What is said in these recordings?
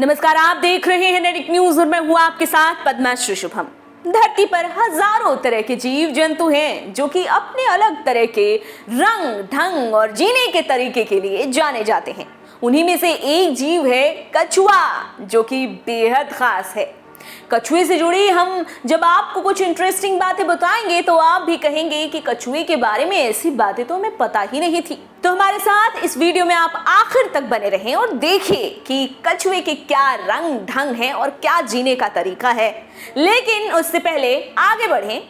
नमस्कार, आप देख रहे हैं नेटिक न्यूज और मैं हूं आपके साथ पद्माश्री शुभम। धरती पर हजारों तरह के जीव जंतु हैं जो कि अपने अलग तरह के रंग ढंग और जीने के तरीके के लिए जाने जाते हैं। उन्हीं में से एक जीव है कछुआ, जो कि बेहद खास है। कछुए से जुड़ी हम जब आपको कुछ इंटरेस्टिंग बातें बताएंगे तो आप भी कहेंगे कि कछुए के बारे में ऐसी बातें तो हमें पता ही नहीं थी। तो हमारे साथ इस वीडियो में आप आखिर तक बने रहें और देखें कि कछुए के क्या रंग ढंग हैं और क्या जीने का तरीका है। लेकिन उससे पहले आगे बढ़ें,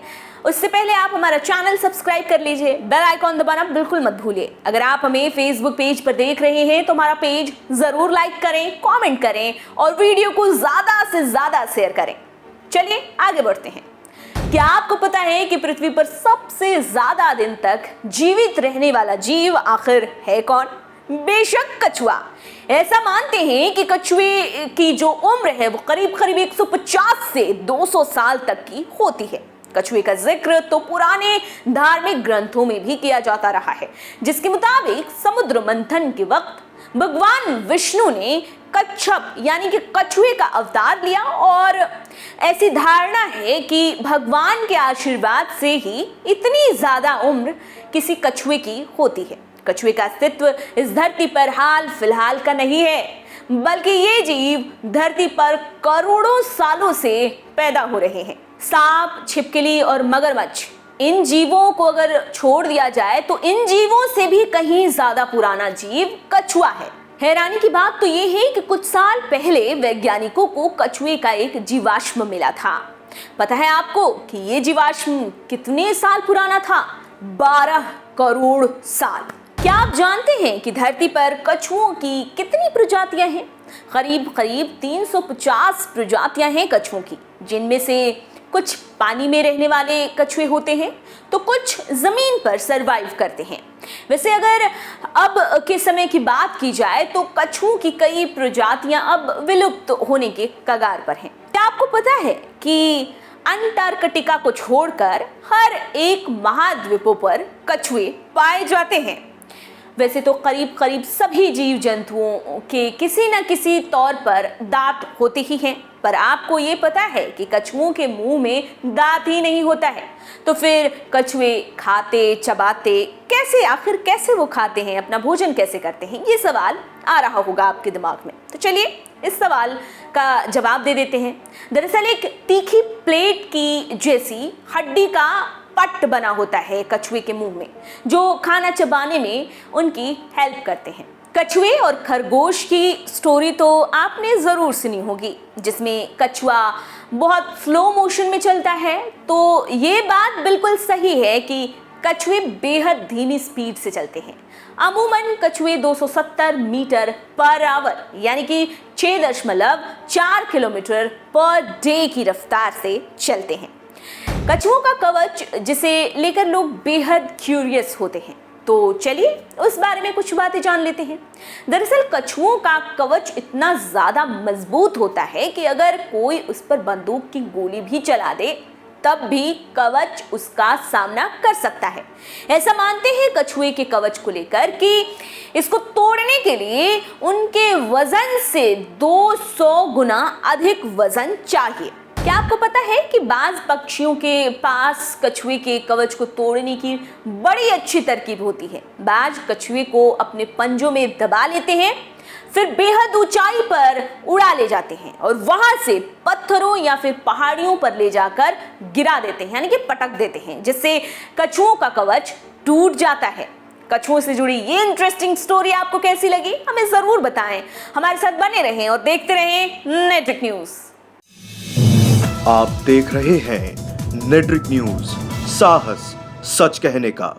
उससे पहले आप हमारा चैनल सब्सक्राइब कर लीजिए, बेल आइकॉन दबाना बिल्कुल मत भूलिए। अगर आप हमें फेसबुक पेज पर देख रहे हैं तो हमारा पेज जरूर लाइक करें, कमेंट करें और वीडियो को ज्यादा से ज्यादा शेयर करें। चलिए आगे बढ़ते हैं। क्या आपको पता है कि पृथ्वी पर सबसे ज्यादा दिन तक जीवित रहने वाला जीव आखिर है कौन? बेशक कछुआ। ऐसा मानते हैं कि कछुए की जो उम्र है वो करीब 150 से 200 साल तक की होती है। कछुए का जिक्र तो पुराने धार्मिक ग्रंथों में भी किया जाता रहा है, जिसके मुताबिक समुद्र मंथन के वक्त भगवान विष्णु ने कच्छप यानी कि कछुए का अवतार लिया और ऐसी धारणा है कि भगवान के आशीर्वाद से ही इतनी ज्यादा उम्र किसी कछुए की होती है। कछुए का अस्तित्व इस धरती पर हाल फिलहाल का नहीं है, बल्कि ये जीव धरती पर करोड़ों सालों से पैदा हो रहे हैं। सांप, छिपकली और मगरमच्छ, इन जीवों को अगर छोड़ दिया जाए तो इन जीवों से भी कहीं ज्यादा पुराना जीव कछुआ है। हैरानी की बात तो ये है कि कुछ साल पहले वैज्ञानिकों को कछुए का एक जीवाश्म मिला था। पता है आपको कि ये जीवाश्म कितने साल पुराना था? 12 करोड़ साल। क्या आप जानते हैं कि धरती पर कछुओं की कितनी प्रजातियां हैं? करीब 350 प्रजातियां हैं कछुओं की, जिनमें से कुछ पानी में रहने वाले कछुए होते हैं तो कुछ जमीन पर सरवाइव करते हैं। वैसे अगर अब के समय की बात की जाए तो कछुओं की कई प्रजातियां अब विलुप्त होने के कगार पर हैं। क्या आपको पता है कि अंटार्कटिका को छोड़कर हर एक महाद्वीपों पर कछुए पाए जाते हैं? वैसे तो करीब सभी जीव जंतुओं के किसी न किसी तौर पर दांत होते ही हैं, पर आपको ये पता है कि कछुओं के मुंह में दांत ही नहीं होता है। तो फिर कछुए खाते चबाते कैसे, आखिर कैसे वो खाते हैं, अपना भोजन कैसे करते हैं? ये सवाल आ रहा होगा आपके दिमाग में। तो चलिए इस सवाल का जवाब दे देते हैं। दरअसल एक तीखी प्लेट की जैसी हड्डी का पट्ट बना होता है कछुए के मुंह में, जो खाना चबाने में उनकी हेल्प करते हैं। कछुए और खरगोश की स्टोरी तो आपने जरूर सुनी होगी, जिसमें कछुआ बहुत स्लो मोशन में चलता है। तो ये बात बिल्कुल सही है कि कछुए बेहद धीमी स्पीड से चलते हैं। अमूमन कछुए 270 मीटर पर आवर यानी कि 6.4 किलोमीटर पर डे की रफ्तार से चलते हैं। कछुओं का कवच, जिसे लेकर लोग बेहद क्यूरियस होते हैं, तो चलिए उस बारे में कुछ बातें जान लेते हैं। दरअसल कछुओं का कवच इतना ज्यादा मजबूत होता है कि अगर कोई उस पर बंदूक की गोली भी चला दे तब भी कवच उसका सामना कर सकता है। ऐसा मानते हैं कछुए के कवच को लेकर कि इसको तोड़ने के लिए उनके वजन से 200 गुना अधिक वजन चाहिए। क्या आपको पता है कि बाज पक्षियों के पास कछुए के कवच को तोड़ने की बड़ी अच्छी तरकीब होती है। बाज कछुए को अपने पंजों में दबा लेते हैं, फिर बेहद ऊंचाई पर उड़ा ले जाते हैं और वहां से पत्थरों या फिर पहाड़ियों पर ले जाकर गिरा देते हैं, यानी कि पटक देते हैं, जिससे कछुओं का कवच टूट जाता है। कछुओं से जुड़ी ये इंटरेस्टिंग स्टोरी आपको कैसी लगी हमें जरूर बताएं। हमारे साथ बने रहें और देखते रहें नेटिक न्यूज। आप देख रहे हैं नेट्रिक न्यूज, साहस सच कहने का।